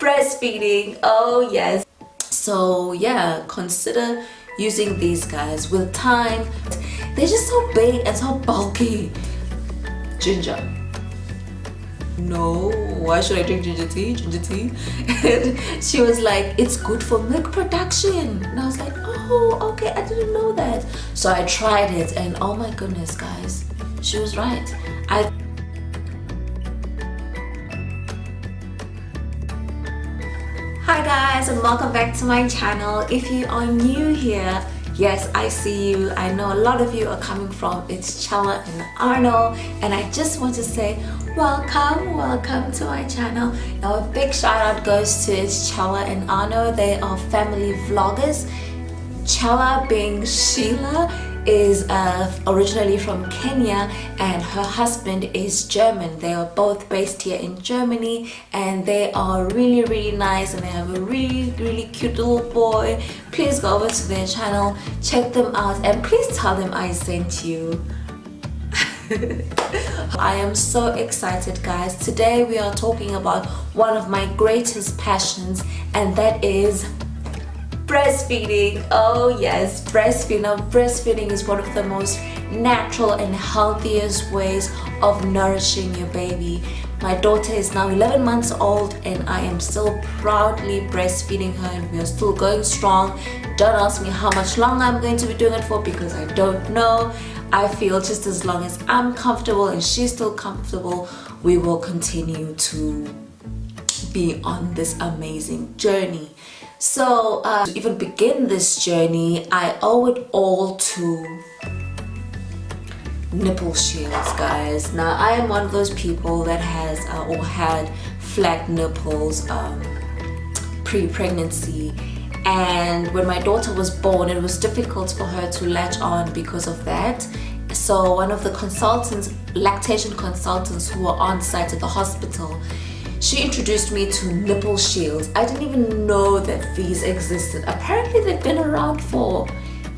breastfeeding. Oh yes. So yeah, consider using these guys. With time, they're just so big and so bulky. Ginger. No, why should I drink ginger tea? Ginger tea. And she was like, it's good for milk production. And I was like, oh, okay, I didn't know that. So I tried it, and oh my goodness, guys, she was right. Hi guys, and welcome back to my channel. If you are new here, yes, I see you. I know a lot of you are coming from It's Chella and Arno, and I just want to say welcome to my channel. Now a big shout out goes to It's Chella and Arno. They are family vloggers. Chella, being Sheila, is originally from Kenya, and her husband is German. They are both based here in Germany, and they are really nice, and they have a really cute little boy. Please go over to their channel, check them out, and please tell them I sent you. I am so excited, guys. Today we are talking about one of my greatest passions, and that is breastfeeding. Oh yes, breastfeeding. Now breastfeeding is one of the most natural and healthiest ways of nourishing your baby. My daughter is now 11 months old, and I am still proudly breastfeeding her, and we are still going strong. Don't ask me how much longer I'm going to be doing it for, because I don't know. I feel just as long as I'm comfortable and she's still comfortable, we will continue to be on this amazing journey. So to even begin this journey, I owe it all to nipple shields, guys. Now I am one of those people that has or had flat nipples pre-pregnancy, and when my daughter was born, it was difficult for her to latch on because of that. So one of the consultants, lactation consultants who were on site at the hospital, she introduced me to nipple shields. I didn't even know that these existed. Apparently they've been around for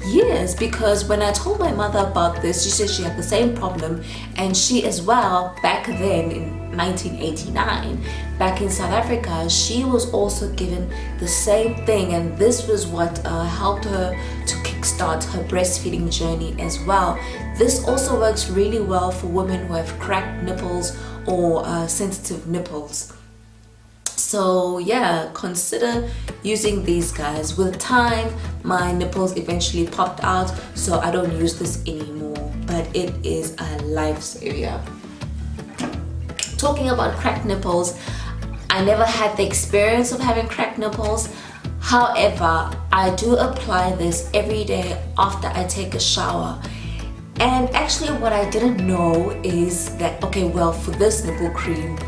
years, because when I told my mother about this, she said she had the same problem, and she as well, back then in 1989, back in South Africa, she was also given the same thing, and this was what helped her to kickstart her breastfeeding journey as well. This also works really well for women who have cracked nipples or sensitive nipples. So yeah, consider using these guys. With time, my nipples eventually popped out, so I don't use this anymore, but it is a lifesaver. Talking about cracked nipples, I never had the experience of having cracked nipples. However, I do apply this every day after I take a shower. And actually what I didn't know is that, okay, well, for this nipple cream,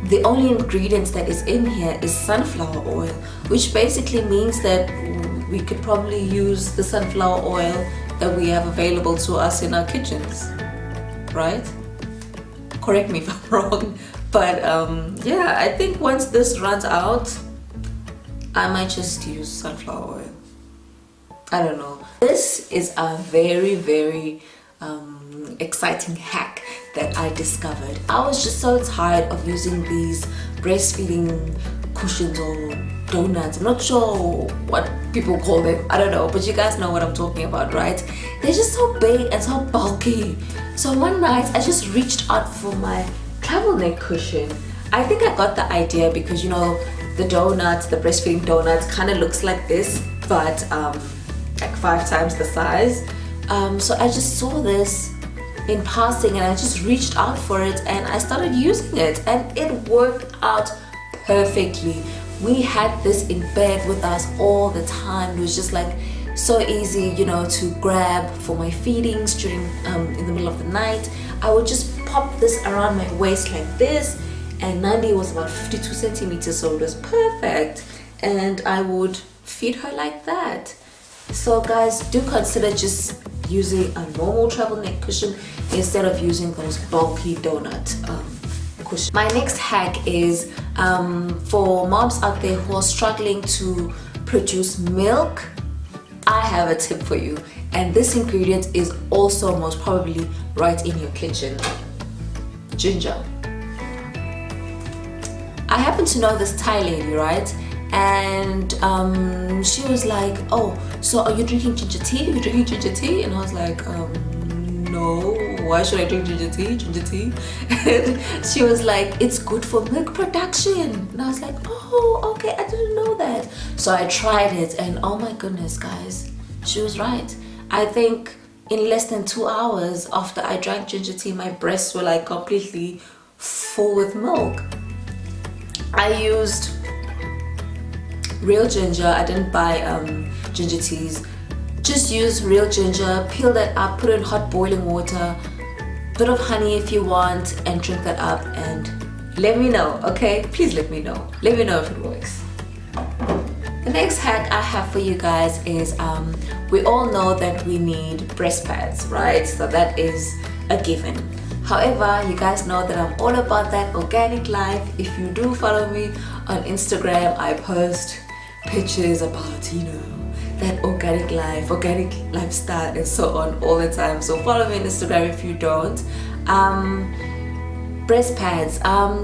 the only ingredients that is in here is sunflower oil, which basically means that we could probably use the sunflower oil that we have available to us in our kitchens, right? Correct me if I'm wrong, but yeah, I think once this runs out, I might just use sunflower oil. I don't know. This is a very exciting hack that I discovered. I was just so tired of using these breastfeeding cushions or donuts. I'm not sure what people call them, I don't know, but you guys know what I'm talking about, right? They're just so big and so bulky. So one night I just reached out for my travel neck cushion. I think I got the idea because, you know, the donuts, the breastfeeding donuts kind of looks like this, but like 5 times the size. So I just saw this in passing, and I just reached out for it, and I started using it, and it worked out perfectly. We had this in bed with us all the time. It was just like so easy, you know, to grab for my feedings during in the middle of the night. I would just pop this around my waist like this, and Nandi was about 52 centimeters, so it was perfect, and I would feed her like that. So guys, do consider just using a normal travel neck cushion instead of using those bulky donut cushions. My next hack is for moms out there who are struggling to produce milk. I have a tip for you, and this ingredient is also most probably right in your kitchen. Ginger. I happen to know this Thai lady, right? And she was like, oh, so are you drinking ginger tea? Are you drinking ginger tea? And I was like, no, why should I drink ginger tea? Ginger tea? And she was like, it's good for milk production. And I was like, oh, okay, I didn't know that. So I tried it, and oh my goodness, guys, she was right. I think in less than 2 hours after I drank ginger tea, my breasts were like completely full with milk. I used real ginger. I didn't buy ginger teas. Just use real ginger, peel that up, put it in hot boiling water, bit of honey if you want, and drink that up, and let me know, okay? Please let me know. Let me know if it works. The next hack I have for you guys is we all know that we need breast pads, right? So that is a given. However, you guys know that I'm all about that organic life. If you do follow me on Instagram, I post pictures about, you know, that organic life, organic lifestyle, and so on all the time. So follow me on Instagram if you don't. Breast pads,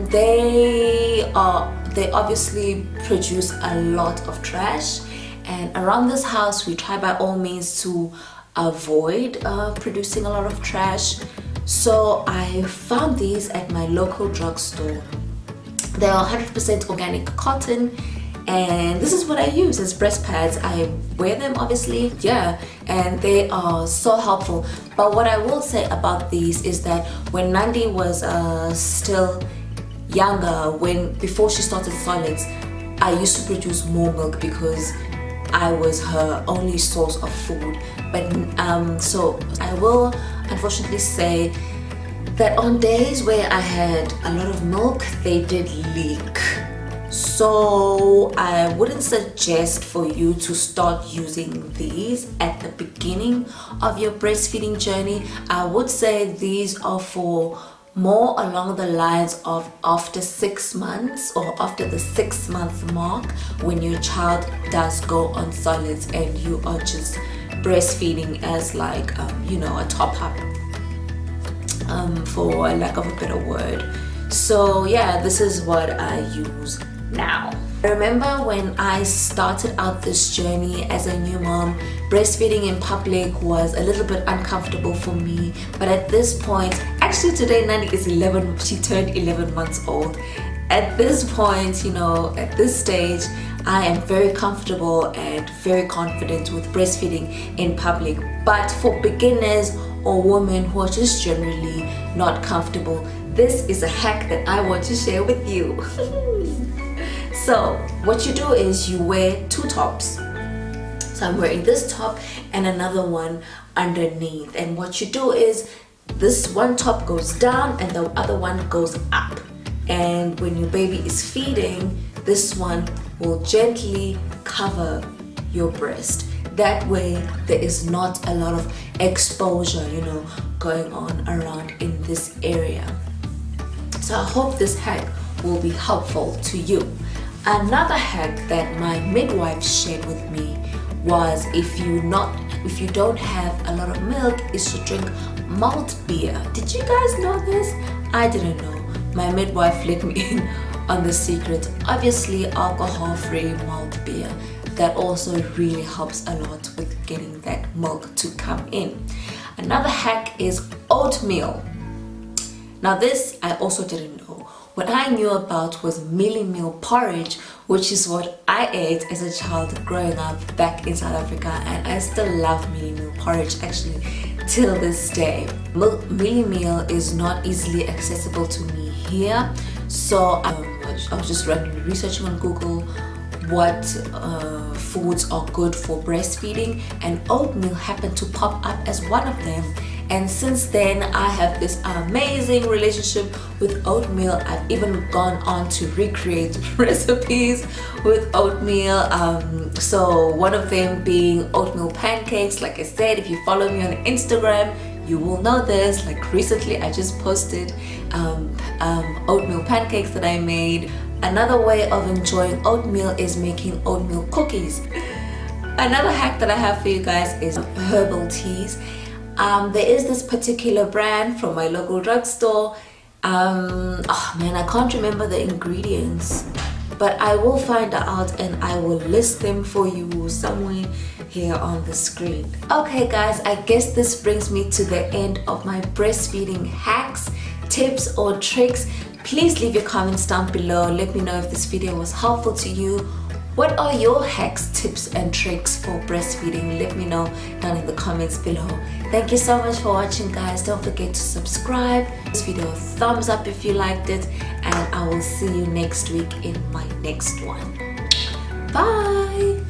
they obviously produce a lot of trash, and around this house we try by all means to avoid producing a lot of trash. So I found these at my local drugstore. They are 100% organic cotton, and this is what I use as breast pads. I wear them obviously, yeah, and they are so helpful. But what I will say about these is that when Nandi was still younger, before she started solids, I used to produce more milk because I was her only source of food. But so I will unfortunately say that on days where I had a lot of milk, they did leak. So I wouldn't suggest for you to start using these at the beginning of your breastfeeding journey. I would say these are for more along the lines of after 6 months, or after the 6-month mark, when your child does go on solids and you are just breastfeeding as like you know, a top up, for lack of a better word. So yeah, this is what I use now. I remember when I started out this journey as a new mom, breastfeeding in public was a little bit uncomfortable for me. But at this point, actually today Nandi is 11, she turned 11 months old. At this point, you know, at this stage, I am very comfortable and very confident with breastfeeding in public. But for beginners or women who are just generally not comfortable, this is a hack that I want to share with you. So what you do is you wear 2 tops. So I'm wearing this top and another one underneath. And what you do is this one top goes down and the other one goes up. And when your baby is feeding, this one will gently cover your breast. That way there is not a lot of exposure, you know, going on around in this area. So I hope this hack will be helpful to you. Another hack that my midwife shared with me was if you don't have a lot of milk, is to drink malt beer. Did you guys know this? I didn't know. My midwife let me in on the secret. Obviously alcohol-free malt beer. That also really helps a lot with getting that milk to come in. Another hack is oatmeal. Now this I also didn't know. What I knew about was mealie meal porridge, which is what I ate as a child growing up back in South Africa, and I still love mealie meal porridge actually till this day. Mealie meal is not easily accessible to me here, so I was just randomly researching on Google what foods are good for breastfeeding, and oatmeal happened to pop up as one of them. And since then I have this amazing relationship with oatmeal. I've even gone on to recreate recipes with oatmeal, so one of them being oatmeal pancakes. Like I said, if you follow me on Instagram, you will know this. Like recently I just posted oatmeal pancakes that I made. Another way of enjoying oatmeal is making oatmeal cookies. Another hack that I have for you guys is herbal teas. There is this particular brand from my local drugstore. Oh man, I can't remember the ingredients, but I will find out and I will list them for you somewhere here on the screen. Okay guys, I guess this brings me to the end of my breastfeeding hacks, tips or tricks. Please leave your comments down below. Let me know if this video was helpful to you. What are your hacks, tips and tricks for breastfeeding? Let me know down in the comments below. Thank you so much for watching guys. Don't forget to subscribe. This video a thumbs up if you liked it, and I will see you next week in my next one. Bye.